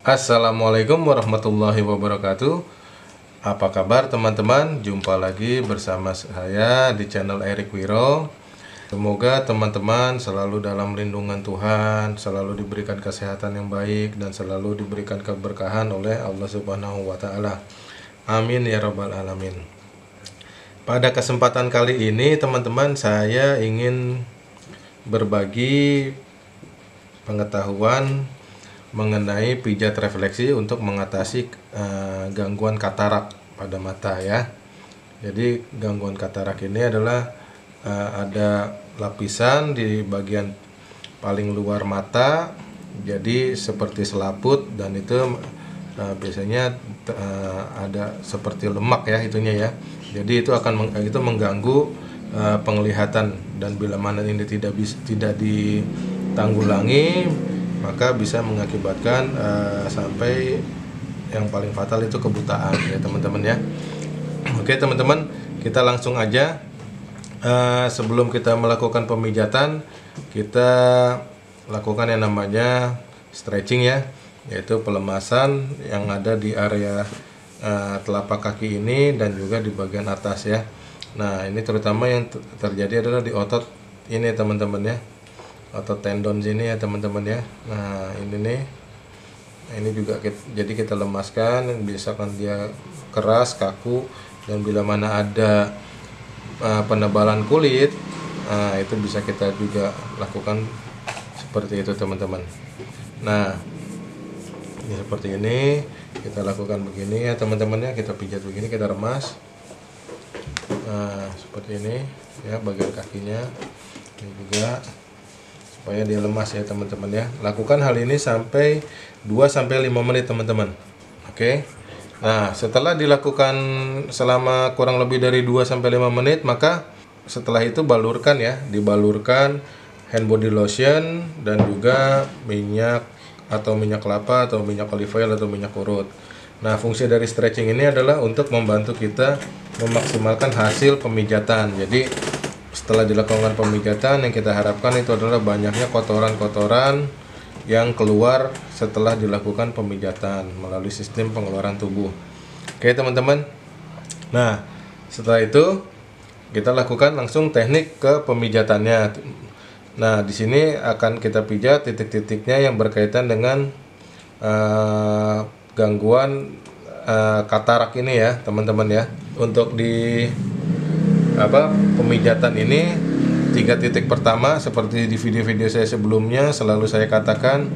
Assalamualaikum warahmatullahi wabarakatuh. Apa kabar teman-teman? Jumpa lagi bersama saya di channel Erik Wiro. Semoga teman-teman selalu dalam lindungan Tuhan, selalu diberikan kesehatan yang baik, dan selalu diberikan keberkahan oleh Allah Subhanahu wa Ta'ala. Amin ya Rabbal 'Alamin. Pada kesempatan kali ini teman-teman, saya ingin berbagi pengetahuan mengenai pijat refleksi untuk mengatasi gangguan katarak pada mata ya. Jadi gangguan katarak ini adalah ada lapisan di bagian paling luar mata, jadi seperti selaput, dan itu biasanya ada seperti lemak ya itunya ya. Jadi itu akan mengganggu penglihatan, dan bila mana ini tidak ditanggulangi maka bisa mengakibatkan sampai yang paling fatal itu kebutaan ya teman-teman ya. Oke teman-teman, kita langsung aja. Sebelum kita melakukan pemijatan, kita lakukan yang namanya stretching ya, yaitu pelemasan yang ada di area telapak kaki ini dan juga di bagian atas ya. Nah ini terutama yang terjadi adalah di otot ini teman-teman ya, otot tendon sini ya teman-teman ya. Nah ini nih, ini juga jadi kita lemaskan, misalkan dia keras, kaku, dan bila mana ada penebalan kulit, itu bisa kita juga lakukan seperti itu teman-teman. Nah ini seperti ini, kita lakukan begini ya teman-teman ya, kita pijat begini, kita remas. Nah seperti ini ya bagian kakinya, ini juga supaya dia lemas ya teman-teman ya. Lakukan hal ini sampai 2-5 menit teman-teman. Oke. Nah, setelah dilakukan selama kurang lebih dari 2-5 menit, maka setelah itu balurkan ya, dibalurkan hand body lotion dan juga minyak atau minyak kelapa atau minyak olive oil atau minyak urut. Nah, fungsi dari stretching ini adalah untuk membantu kita memaksimalkan hasil pemijatan. Jadi setelah dilakukan pemijatan, yang kita harapkan itu adalah banyaknya kotoran-kotoran yang keluar setelah dilakukan pemijatan melalui sistem pengeluaran tubuh. Oke teman-teman. Nah setelah itu kita lakukan langsung teknik ke pemijatannya. Nah di sini akan kita pijat titik-titiknya yang berkaitan dengan gangguan katarak ini ya teman-teman ya. Untuk di pemijatan ini 3 titik pertama, seperti di video-video saya sebelumnya selalu saya katakan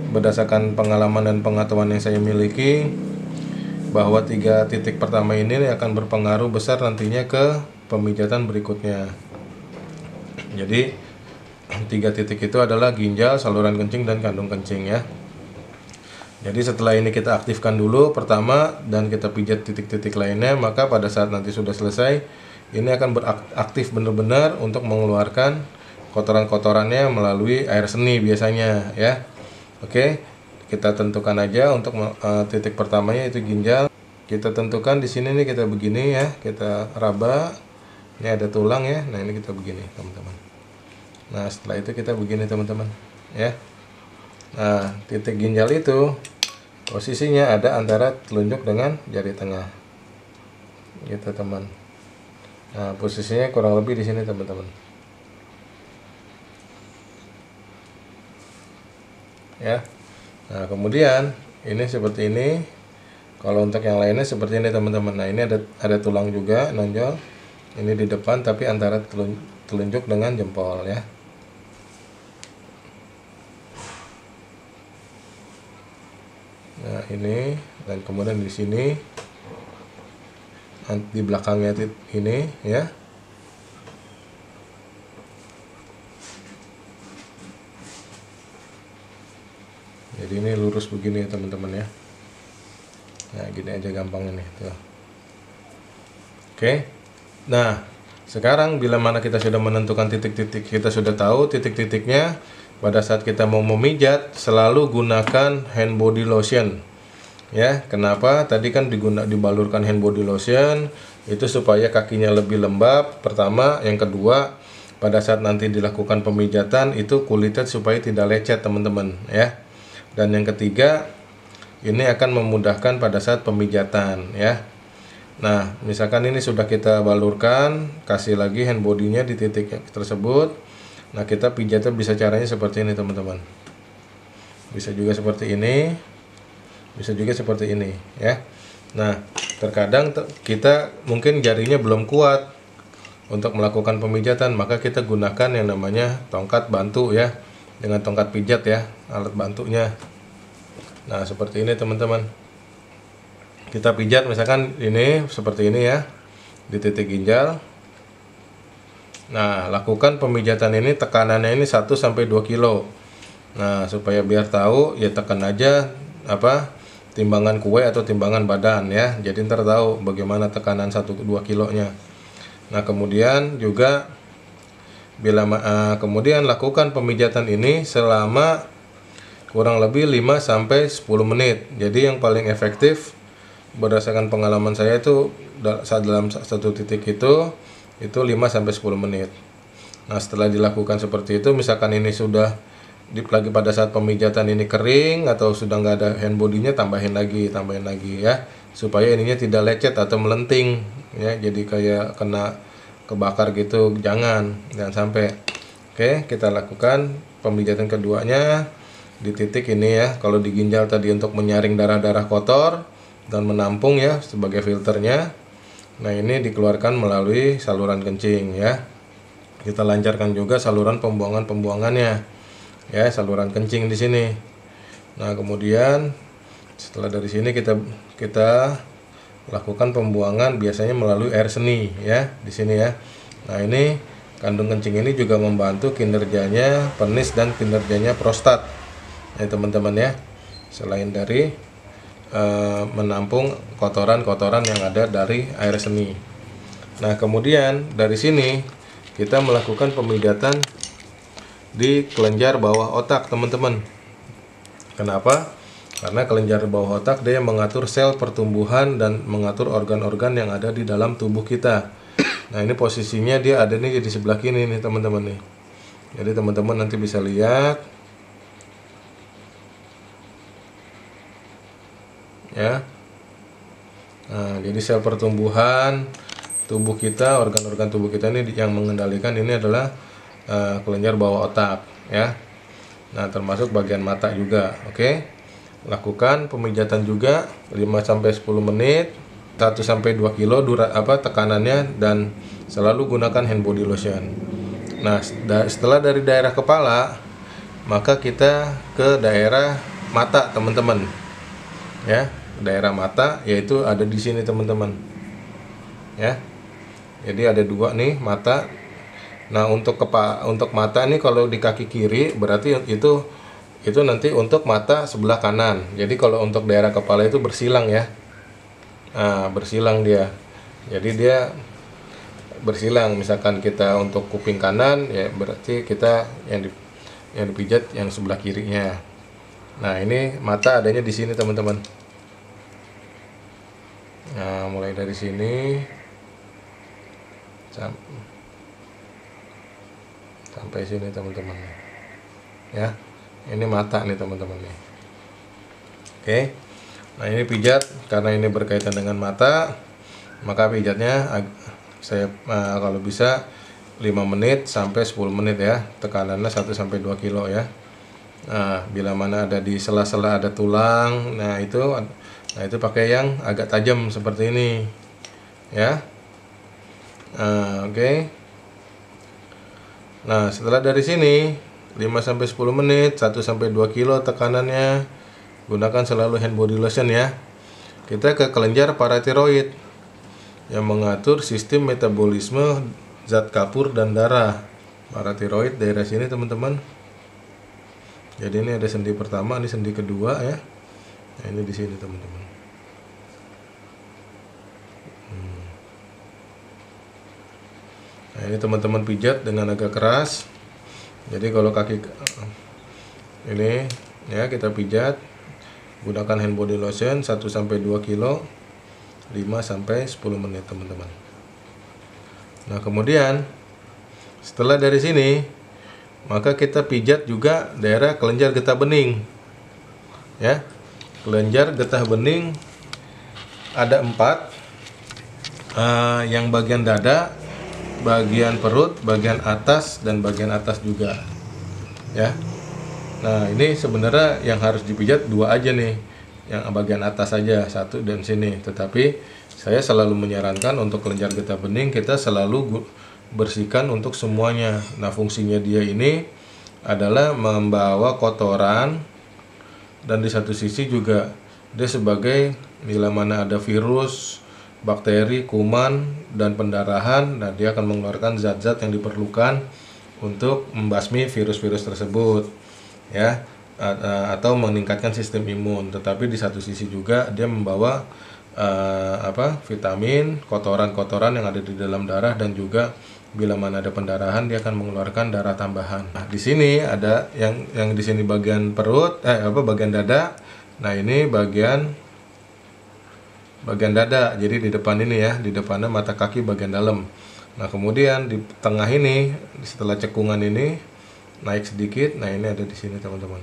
berdasarkan pengalaman dan pengetahuan yang saya miliki, bahwa 3 titik pertama ini akan berpengaruh besar nantinya ke pemijatan berikutnya. Jadi 3 titik itu adalah ginjal, saluran kencing, dan kandung kencing ya. Jadi setelah ini kita aktifkan dulu pertama dan kita pijat titik-titik lainnya, maka pada saat nanti sudah selesai, ini akan beraktif benar-benar untuk mengeluarkan kotoran-kotorannya melalui air seni biasanya ya. Oke, kita tentukan aja untuk titik pertamanya itu ginjal. Kita tentukan di sini nih, kita begini ya, kita raba. Ini ada tulang ya. Nah, ini kita begini, teman-teman. Nah, setelah itu kita begini, teman-teman, ya. Nah, titik ginjal itu posisinya ada antara telunjuk dengan jari tengah. Gitu, teman. Nah, posisinya kurang lebih di sini, teman-teman. Ya. Nah, kemudian ini seperti ini. Kalau untuk yang lainnya seperti ini, teman-teman. Nah, ini ada tulang juga nonjol. Ini di depan tapi antara telunjuk dengan jempol ya. Nah, ini, dan kemudian di sini di belakangnya ini ya. Jadi ini lurus begini ya teman-teman ya. Nah gini aja gampang ini tuh. Oke. Nah sekarang bila mana kita sudah menentukan titik-titik, kita sudah tahu titik-titiknya, pada saat kita mau memijat selalu gunakan hand body lotion. Ya, kenapa? Tadi kan dibalurkan hand body lotion itu supaya kakinya lebih lembab. Pertama, yang kedua, pada saat nanti dilakukan pemijatan itu kulitnya supaya tidak lecet teman-teman ya. Dan yang ketiga, ini akan memudahkan pada saat pemijatan ya. Nah, misalkan ini sudah kita balurkan, kasih lagi hand body-nya di titik tersebut. Nah, kita pijatnya bisa caranya seperti ini teman-teman. Bisa juga seperti ini, bisa juga seperti ini ya. Nah, terkadang kita mungkin jarinya belum kuat untuk melakukan pemijatan, maka kita gunakan yang namanya tongkat bantu ya, dengan tongkat pijat ya, alat bantunya. Nah, seperti ini teman-teman. Kita pijat misalkan ini seperti ini ya, di titik ginjal. Nah, lakukan pemijatan ini, tekanannya ini 1 sampai 2 kilo. Nah, supaya biar tahu ya, tekan aja timbangan kue atau timbangan badan ya. Jadi ntar tahu bagaimana tekanan 1-2 kilonya. Nah, kemudian juga kemudian lakukan pemijatan ini selama kurang lebih 5 sampai 10 menit. Jadi yang paling efektif berdasarkan pengalaman saya itu dalam satu titik itu 5 sampai 10 menit. Nah, setelah dilakukan seperti itu, misalkan ini sudah lagi pada saat pemijatan ini kering atau sudah nggak ada hand body-nya, tambahin lagi ya, supaya ininya tidak lecet atau melenting ya, jadi kayak kena kebakar gitu, jangan sampai. Oke, kita lakukan pemijatan keduanya di titik ini ya. Kalau di ginjal tadi untuk menyaring darah-darah kotor dan menampung ya sebagai filternya. Nah, ini dikeluarkan melalui saluran kencing ya. Kita lancarkan juga saluran pembuangannya ya, saluran kencing di sini. Nah, kemudian setelah dari sini kita lakukan pembuangan biasanya melalui air seni ya, di sini ya. Nah, ini kandung kencing ini juga membantu kinerjanya penis dan kinerjanya prostat ya teman-teman ya, selain dari menampung kotoran-kotoran yang ada dari air seni. Nah, kemudian dari sini kita melakukan pemijatan di kelenjar bawah otak teman-teman. Kenapa? Karena kelenjar bawah otak dia mengatur sel pertumbuhan dan mengatur organ-organ yang ada di dalam tubuh kita. Nah, ini posisinya dia ada nih di sebelah kiri nih teman-teman nih. Jadi teman-teman nanti bisa lihat ya. Nah, jadi sel pertumbuhan tubuh kita, organ-organ tubuh kita ini yang mengendalikan ini adalah kelenjar bawah otak ya. Nah, termasuk bagian mata juga. Oke. Lakukan pemijatan juga 5 sampai 10 menit, 1 sampai 2 kilo tekanannya, dan selalu gunakan hand body lotion. Nah, setelah dari daerah kepala, maka kita ke daerah mata teman-teman ya. Daerah mata yaitu ada di sini teman-teman ya. Jadi ada 2 nih mata. Nah, untuk mata nih kalau di kaki kiri berarti itu nanti untuk mata sebelah kanan. Jadi kalau untuk daerah kepala itu bersilang ya. Nah, bersilang dia. Jadi dia bersilang. Misalkan kita untuk kuping kanan ya, berarti kita yang dipijat yang sebelah kirinya. Nah, ini mata adanya di sini teman-teman. Nah, mulai dari sini sampai sini teman-teman ya. Ini mata nih teman-teman nih. Oke. Nah, ini pijat karena ini berkaitan dengan mata, maka pijatnya saya kalau bisa 5 menit sampai 10 menit ya. Tekanannya 1 sampai 2 kilo ya. Nah, bila mana ada di sela-sela ada tulang, nah itu pakai yang agak tajam seperti ini ya. Oke. Nah, setelah dari sini 5 sampai 10 menit, 1 sampai 2 kilo tekanannya, gunakan selalu hand body lotion ya. Kita ke kelenjar paratiroid yang mengatur sistem metabolisme zat kapur dan darah. Paratiroid daerah sini teman-teman. Jadi ini ada sendi pertama, ini sendi kedua ya. Nah, ini di sini teman-teman. Nah, ini teman-teman pijat dengan agak keras. Jadi kalau kaki ini ya kita pijat, gunakan hand body lotion 1 sampai 2 kilo, 5 sampai 10 menit teman-teman. Nah, kemudian setelah dari sini, maka kita pijat juga daerah kelenjar getah bening ya. Kelenjar getah bening ada 4. Yang bagian dada, bagian perut, bagian atas, dan bagian atas juga ya. Nah, ini sebenarnya yang harus dipijat 2 aja nih, yang bagian atas aja, 1 dan sini. Tetapi saya selalu menyarankan untuk kelenjar getah bening kita selalu bersihkan untuk semuanya. Nah, fungsinya dia ini adalah membawa kotoran, dan di satu sisi juga dia sebagai bila mana ada virus, bakteri, kuman, dan pendarahan, nah dia akan mengeluarkan zat-zat yang diperlukan untuk membasmi virus-virus tersebut ya, atau meningkatkan sistem imun. Tetapi di satu sisi juga dia membawa vitamin, kotoran-kotoran yang ada di dalam darah, dan juga bila mana ada pendarahan dia akan mengeluarkan darah tambahan. Nah, di sini ada yang di sini bagian perut, bagian dada. Nah, ini bagian dada. Jadi di depan ini ya, di depannya mata kaki bagian dalam. Nah, kemudian di tengah ini setelah cekungan ini naik sedikit. Nah, ini ada di sini teman-teman.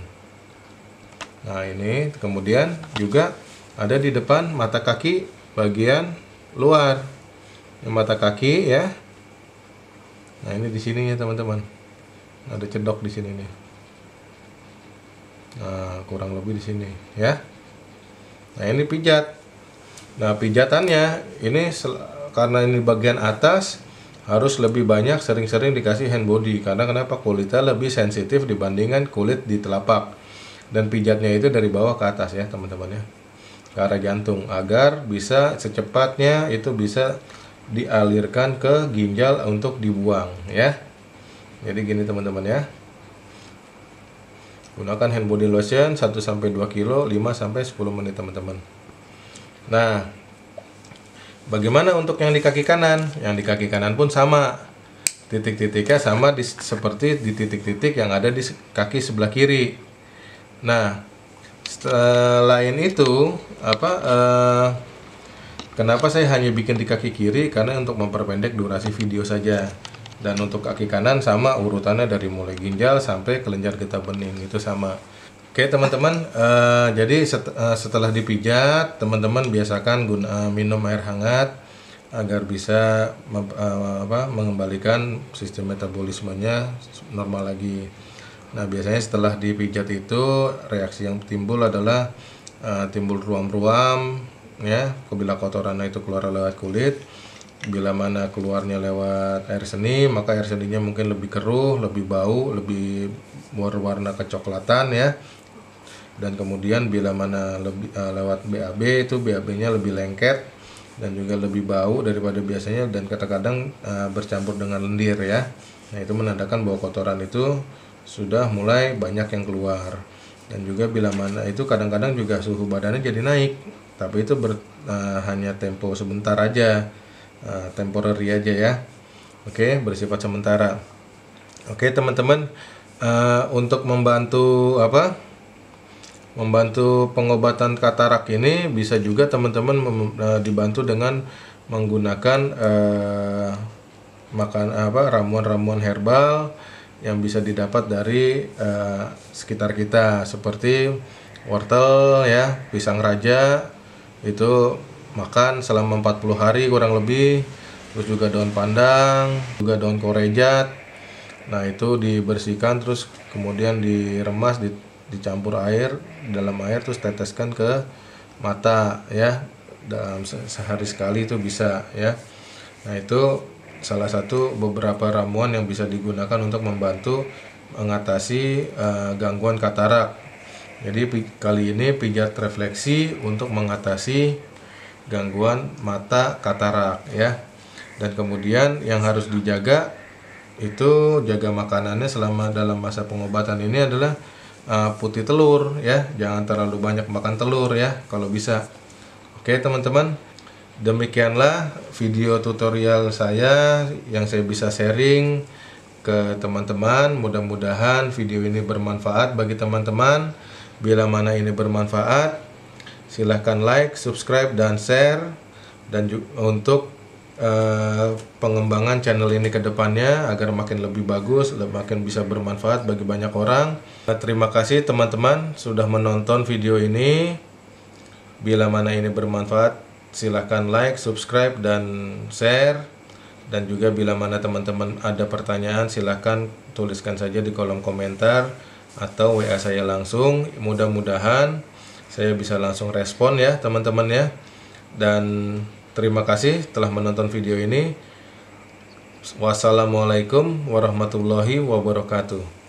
Nah, ini kemudian juga ada di depan mata kaki bagian luar. Ini mata kaki ya. Nah, ini di sini ya teman-teman. Ada cedok di sini nih. Nah, kurang lebih di sini ya. Nah, ini pijat. Nah, pijatannya ini karena ini bagian atas harus lebih banyak, sering-sering dikasih hand body. Karena kenapa? Kulitnya lebih sensitif dibandingkan kulit di telapak. Dan pijatnya itu dari bawah ke atas ya teman-teman ya, ke arah jantung, agar bisa secepatnya itu bisa dialirkan ke ginjal untuk dibuang ya. Jadi gini teman-teman ya. Gunakan hand body lotion 1-2 kilo 5-10 menit teman-teman. Nah, bagaimana untuk yang di kaki kanan? Yang di kaki kanan pun sama. Titik-titiknya sama seperti di titik-titik yang ada di kaki sebelah kiri. Nah, selain itu kenapa saya hanya bikin di kaki kiri? Karena untuk memperpendek durasi video saja. Dan untuk kaki kanan sama urutannya dari mulai ginjal sampai kelenjar getah bening itu sama. Oke teman-teman, jadi setelah dipijat, teman-teman biasakan minum air hangat agar bisa mengembalikan sistem metabolismenya normal lagi. Nah, biasanya setelah dipijat itu reaksi yang timbul adalah timbul ruam-ruam ya, bila kotoran itu keluar lewat kulit. Bila mana keluarnya lewat air seni, maka air seninya mungkin lebih keruh, lebih bau, lebih berwarna kecoklatan ya. Dan kemudian bila mana lewat BAB, itu BAB-nya lebih lengket dan juga lebih bau daripada biasanya, dan kadang-kadang bercampur dengan lendir ya. Nah, itu menandakan bahwa kotoran itu sudah mulai banyak yang keluar. Dan juga bila mana itu kadang-kadang juga suhu badannya jadi naik, tapi itu hanya tempo sebentar aja, temporary aja ya. Oke, bersifat sementara. Oke teman-teman, untuk membantu pengobatan katarak ini bisa juga teman-teman dibantu dengan menggunakan ramuan-ramuan herbal yang bisa didapat dari sekitar kita, seperti wortel ya, pisang raja itu makan selama 40 hari kurang lebih. Terus juga daun pandang, juga daun korejat. Nah, itu dibersihkan terus kemudian diremas, dicampur air, dalam air, terus teteskan ke mata ya, dalam sehari sekali itu bisa ya. Nah, itu salah satu beberapa ramuan yang bisa digunakan untuk membantu mengatasi gangguan katarak. Jadi kali ini pijat refleksi untuk mengatasi gangguan mata katarak ya. Dan kemudian yang harus dijaga itu jaga makanannya selama dalam masa pengobatan ini adalah putih telur ya, jangan terlalu banyak makan telur ya kalau bisa. Oke teman-teman, demikianlah video tutorial saya yang saya bisa sharing ke teman-teman. Mudah-mudahan video ini bermanfaat bagi teman-teman. Bila mana ini bermanfaat, silahkan like, subscribe, dan share. Dan untuk pengembangan channel ini ke depannya agar makin lebih bagus, makin bisa bermanfaat bagi banyak orang. Terima kasih teman-teman sudah menonton video ini. Bila mana ini bermanfaat, silahkan like, subscribe, dan share. Dan juga bila mana teman-teman ada pertanyaan, silahkan tuliskan saja di kolom komentar atau WA saya langsung. Mudah-mudahan saya bisa langsung respon ya teman-teman ya. Dan terima kasih telah menonton video ini. Wassalamualaikum warahmatullahi wabarakatuh.